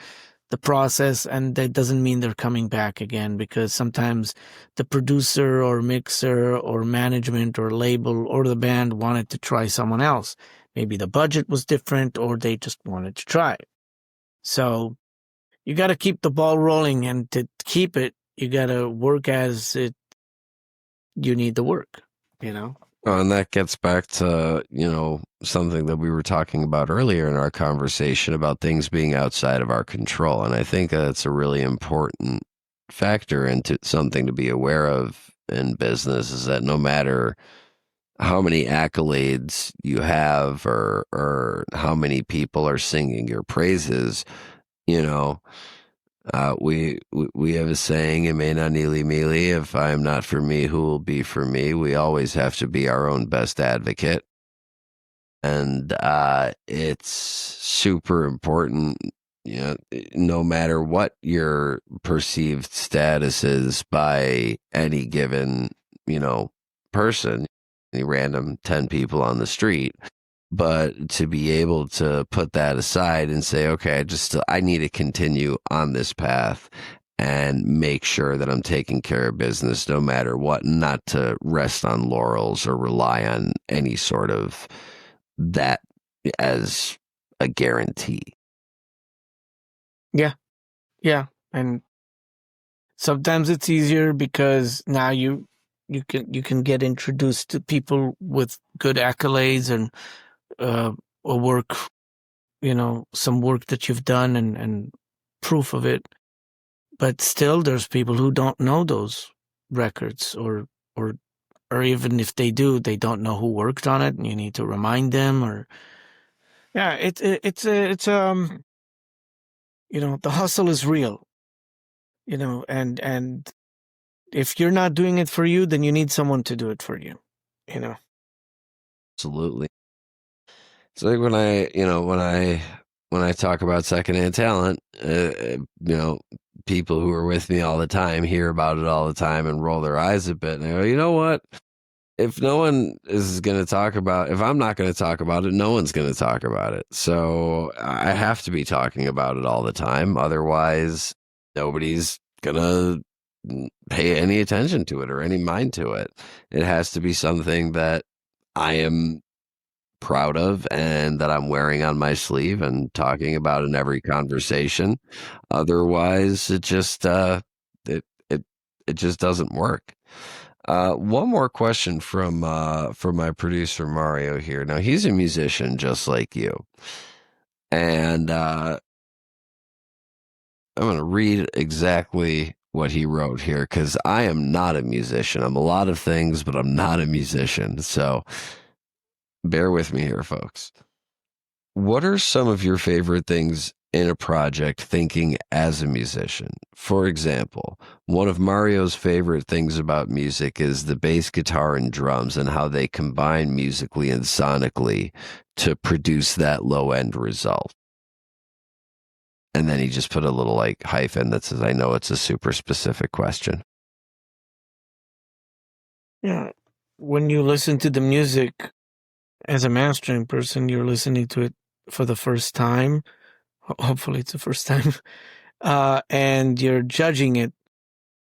the process, and that doesn't mean they're coming back again, because sometimes the producer or mixer or management or label or the band wanted to try someone else. Maybe the budget was different or they just wanted to try. So you got to keep the ball rolling, and to keep it, you got to work as it you need the work, you know? Oh, and that gets back to, something that we were talking about earlier in our conversation about things being outside of our control. And I think that's a really important factor into something to be aware of in business, is that no matter how many accolades you have, or how many people are singing your praises, you know, we have a saying, "It may not neely mealy. If I am not for me, who will be for me?" We always have to be our own best advocate, and it's super important. No matter what your perceived status is by any given, person, any random 10 people on the street. But to be able to put that aside and say, okay, I need to continue on this path and make sure that I'm taking care of business no matter what, not to rest on laurels or rely on any sort of that as a guarantee. Yeah. Yeah. And sometimes it's easier because now you can get introduced to people with good accolades and a work, some work that you've done and proof of it. But still, there's people who don't know those records, or even if they do, they don't know who worked on it, and you need to remind them. Or yeah, the hustle is real, and if you're not doing it for you, then you need someone to do it for you, you know. Absolutely. It's like when I talk about secondhand talent, people who are with me all the time hear about it all the time and roll their eyes a bit, and I go, you know what? If no one is going to talk about, if I'm not going to talk about it, no one's going to talk about it. So I have to be talking about it all the time. Otherwise, nobody's going to pay any attention to it or any mind to it. It has to be something that I am proud of and that I'm wearing on my sleeve and talking about in every conversation. Otherwise, it just doesn't work. One more question from my producer Mario here. Now he's a musician just like you, and I'm going to read exactly what he wrote here, because I am not a musician. I'm a lot of things, but I'm not a musician. So bear with me here, folks. What are some of your favorite things in a project thinking as a musician. For example, one of Mario's favorite things about music is the bass guitar and drums and how they combine musically and sonically to produce that low end result. And then he just put a little like hyphen that says, I know it's a super specific question. Yeah. When you listen to the music as a mastering person, you're listening to it for the first time. Hopefully it's the first time. And you're judging it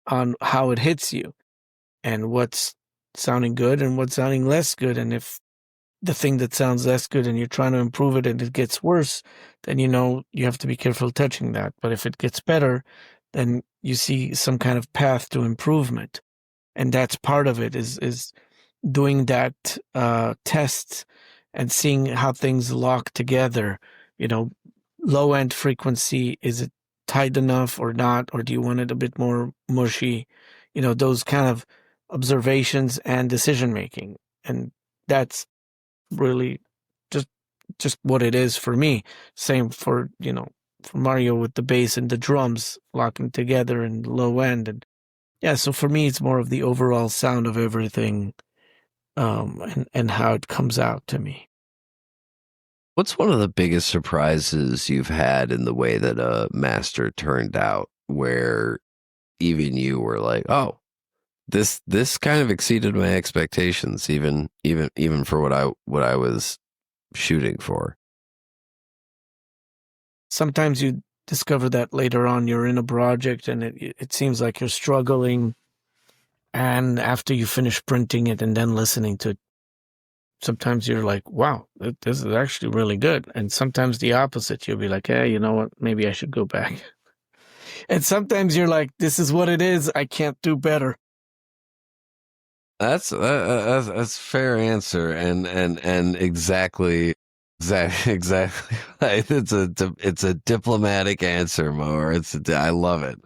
on how it hits you and what's sounding good and what's sounding less good. And if the thing that sounds less good and you're trying to improve it and it gets worse, then you have to be careful touching that. But if it gets better, then you see some kind of path to improvement. And that's part of it is doing that test and seeing how things lock together. Low end frequency, is it tight enough or not, or do you want it a bit more mushy? Those kind of observations and decision making. And that's really just what it is for me. Same for Mario with the bass and the drums locking together and low end. And yeah, so for me it's more of the overall sound of everything, and how it comes out to me. What's one of the biggest surprises you've had in the way that a master turned out, where even you were like, "Oh, this kind of exceeded my expectations, even for what I was shooting for." Sometimes you discover that later on you're in a project and it seems like you're struggling, and after you finish printing it and then listening to it, sometimes you're like, wow, this is actually really good. And sometimes the opposite, you'll be like, hey, you know what, maybe I should go back. And sometimes you're like, this is what it is, I can't do better. That's a fair answer, and exactly right. It's a diplomatic answer, Maor. I love it.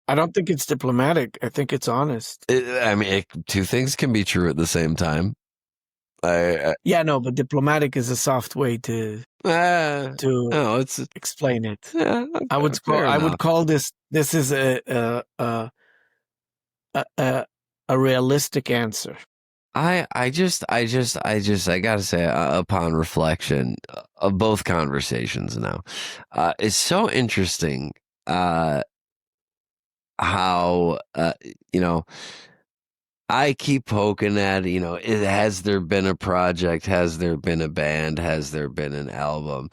I don't think it's diplomatic. I think it's honest. I mean, two things can be true at the same time. Yeah, no, but diplomatic is a soft way to no, it's explain it. yeah, I would call this is a realistic answer. I gotta say, upon reflection of both conversations now, it's so interesting how I keep poking at, has there been a project? Has there been a band? Has there been an album?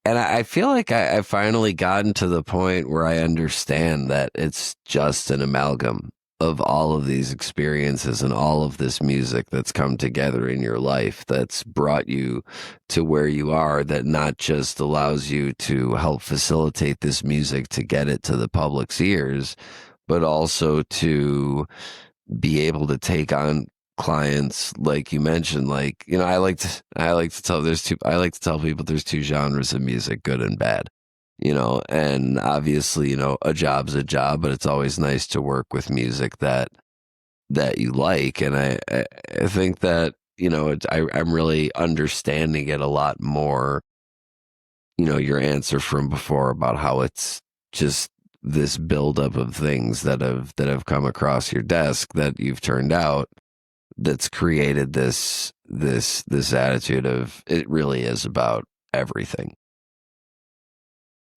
And I feel like I finally gotten to the point where I understand that it's just an amalgam of all of these experiences and all of this music that's come together in your life that's brought you to where you are, that not just allows you to help facilitate this music to get it to the public's ears, but also to be able to take on clients like you mentioned. Like, I like to tell people there's two genres of music, good and bad. And obviously, a job's a job, but it's always nice to work with music that you like. And I think that, I'm really understanding it a lot more, your answer from before about how it's just this buildup of things that have come across your desk that you've turned out, that's created this attitude of it really is about everything.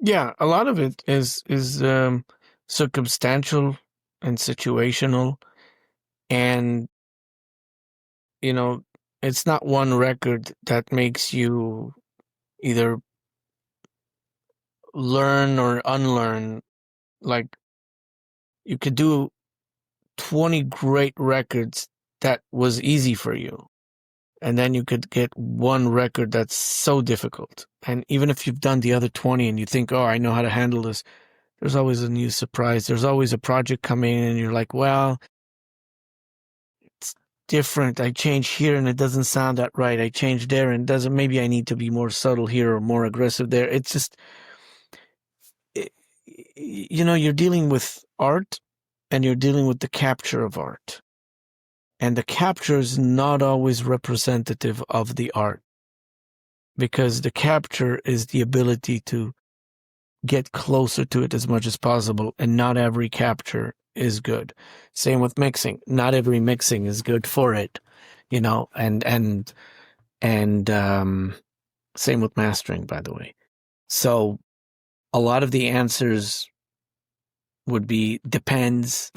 Yeah, a lot of it is circumstantial and situational, and it's not one record that makes you either learn or unlearn. Like, you could do 20 great records that was easy for you, and then you could get one record that's so difficult. And even if you've done the other 20 and you think, oh, I know how to handle this, there's always a new surprise. There's always a project coming in and you're like, well, it's different. I changed here and it doesn't sound that right. I changed there and it doesn't. Maybe I need to be more subtle here or more aggressive there. It's just, you're dealing with art and you're dealing with the capture of art. And the capture is not always representative of the art, because the capture is the ability to get closer to it as much as possible, and not every capture is good. Same with mixing. Not every mixing is good for it, and same with mastering, by the way. So a lot of the answers would be depends.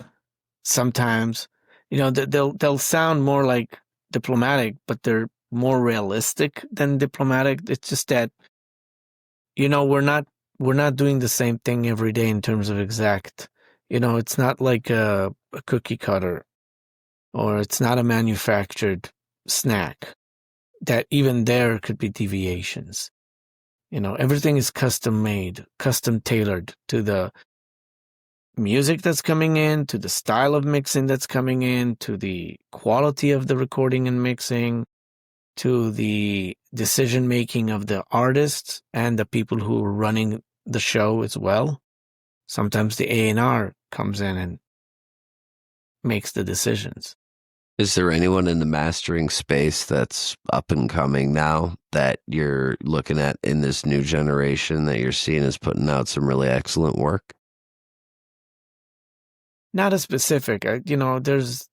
Sometimes, they'll sound more like diplomatic, but they're more realistic than diplomatic. It's just that, we're not doing the same thing every day in terms of exact. It's not like a cookie cutter, or it's not a manufactured snack. That even there could be deviations. Everything is custom made, custom tailored to the music that's coming in, to the style of mixing that's coming in, to the quality of the recording and mixing, to the decision making of the artists and the people who are running the show as well. Sometimes the A&R comes in and makes the decisions. Is there anyone in the mastering space that's up and coming now that you're looking at in this new generation that you're seeing is putting out some really excellent work? Not as specific. There's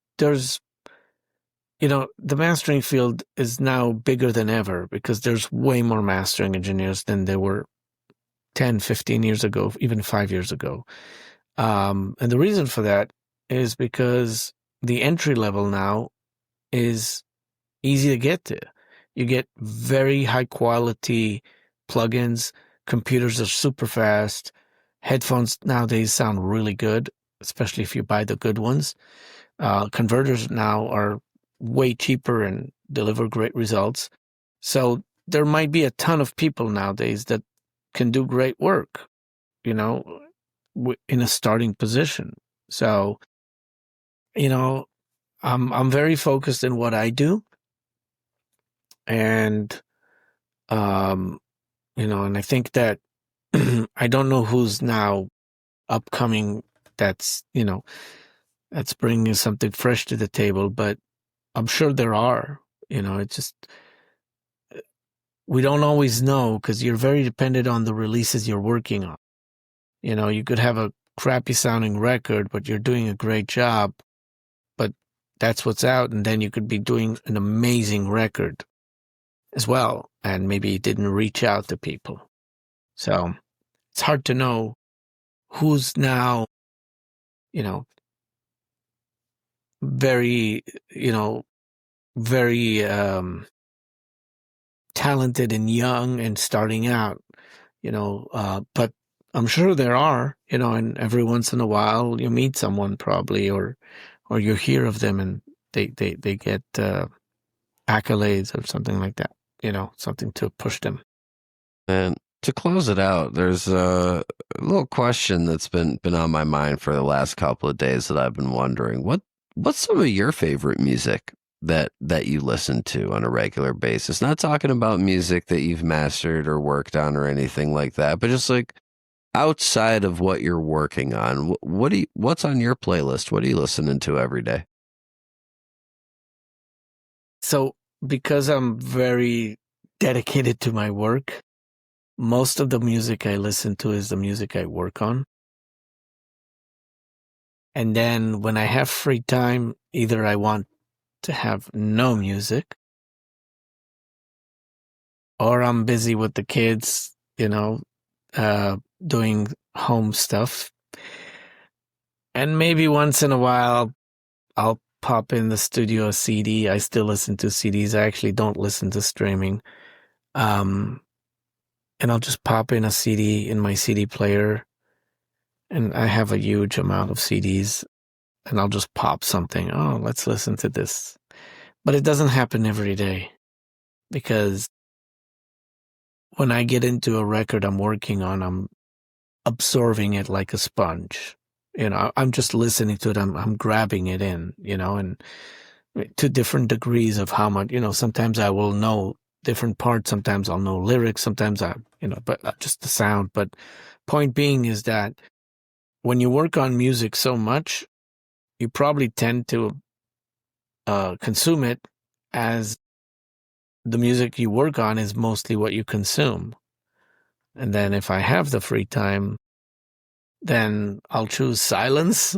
the mastering field is now bigger than ever because there's way more mastering engineers than there were 10, 15 years ago, even 5 years ago. And the reason for that is because the entry level now is easy to get to. You get very high quality plugins. Computers are super fast. Headphones nowadays sound really good, especially if you buy the good ones. Converters now are way cheaper and deliver great results. So there might be a ton of people nowadays that can do great work, in a starting position. So, I'm very focused in what I do, and and I think that I don't know who's now upcoming that's that's bringing something fresh to the table, but I'm sure there are. It's just we don't always know because you're very dependent on the releases you're working on. You could have a crappy sounding record, but you're doing a great job, but that's what's out. And then you could be doing an amazing record as well, and maybe it didn't reach out to people. So it's hard to know who's now, very, very talented and young and starting out, but I'm sure there are, and every once in a while you meet someone probably, or you hear of them and they get accolades or something like that, something to push them. And to close it out, there's a little question that's been on my mind for the last couple of days that I've been wondering. What's some of your favorite music that you listen to on a regular basis? Not talking about music that you've mastered or worked on or anything like that, but just like outside of what you're working on. What's on your playlist? What are you listening to every day? So because I'm very dedicated to my work, most of the music I listen to is the music I work on. And then when I have free time, either I want to have no music, or I'm busy with the kids, doing home stuff. And maybe once in a while, I'll pop in the studio a CD. I still listen to CDs. I actually don't listen to streaming. And I'll just pop in a CD in my CD player. And I have a huge amount of CDs. And I'll just pop something. Oh, let's listen to this. But it doesn't happen every day. Because when I get into a record I'm working on, I'm absorbing it like a sponge. I'm just listening to it. I'm grabbing it in, and to different degrees of how much, sometimes I will know different parts. Sometimes I'll know lyrics. Sometimes but just the sound. But point being is that when you work on music so much, you probably tend to consume it as the music you work on is mostly what you consume. And then if I have the free time, then I'll choose silence.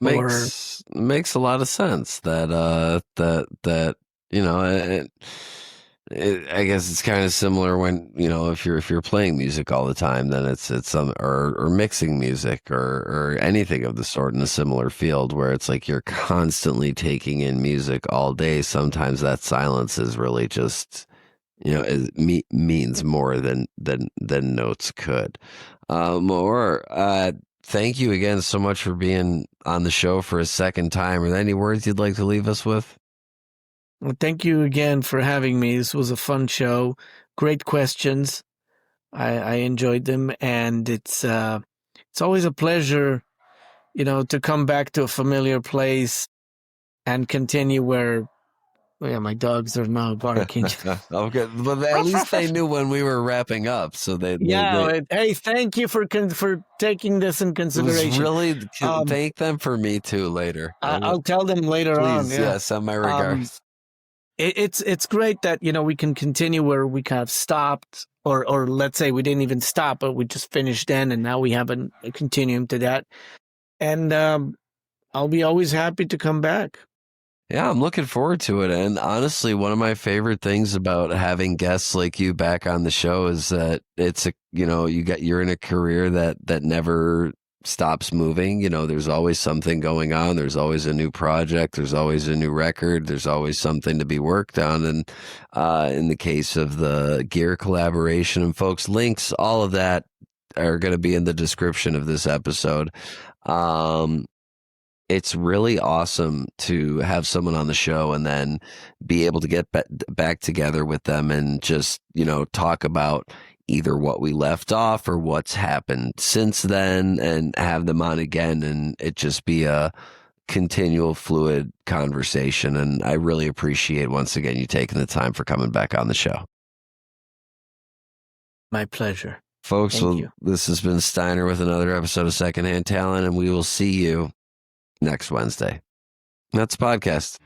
Makes a lot of sense that you know I guess it's kind of similar when if you're playing music all the time, then it's or mixing music or anything of the sort in a similar field where it's like you're constantly taking in music all day. Sometimes that silence is really just means more than notes could. More. Thank you again so much for being on the show for a second time. Are there any words you'd like to leave us with? Well, thank you again for having me. This was a fun show. Great questions. I enjoyed them, and it's always a pleasure, to come back to a familiar place and continue where. Oh yeah, my dogs are now barking. Okay, but at least they knew when we were wrapping up, so they Hey, thank you for taking this in consideration. Really thank them for me too later. I'll tell them later on. Please, yeah, send my regards. It's great that we can continue where we kind of stopped, or let's say we didn't even stop, but we just finished then, and now we have a continuum to that. And I'll be always happy to come back. Yeah, I'm looking forward to it. And honestly, one of my favorite things about having guests like you back on the show is that it's you're in a career that never stops moving. There's always something going on. There's always a new project. There's always a new record. There's always something to be worked on. And in the case of the gear collaboration, and folks, links, all of that are going to be in the description of this episode. It's really awesome to have someone on the show and then be able to get back together with them and just, talk about either what we left off or what's happened since then, and have them on again, and it just be a continual fluid conversation. And I really appreciate, once again, you taking the time for coming back on the show. My pleasure. Folks, this has been Steiner with another episode of Secondhand Talent, and we will see you next Wednesday. That's the podcast.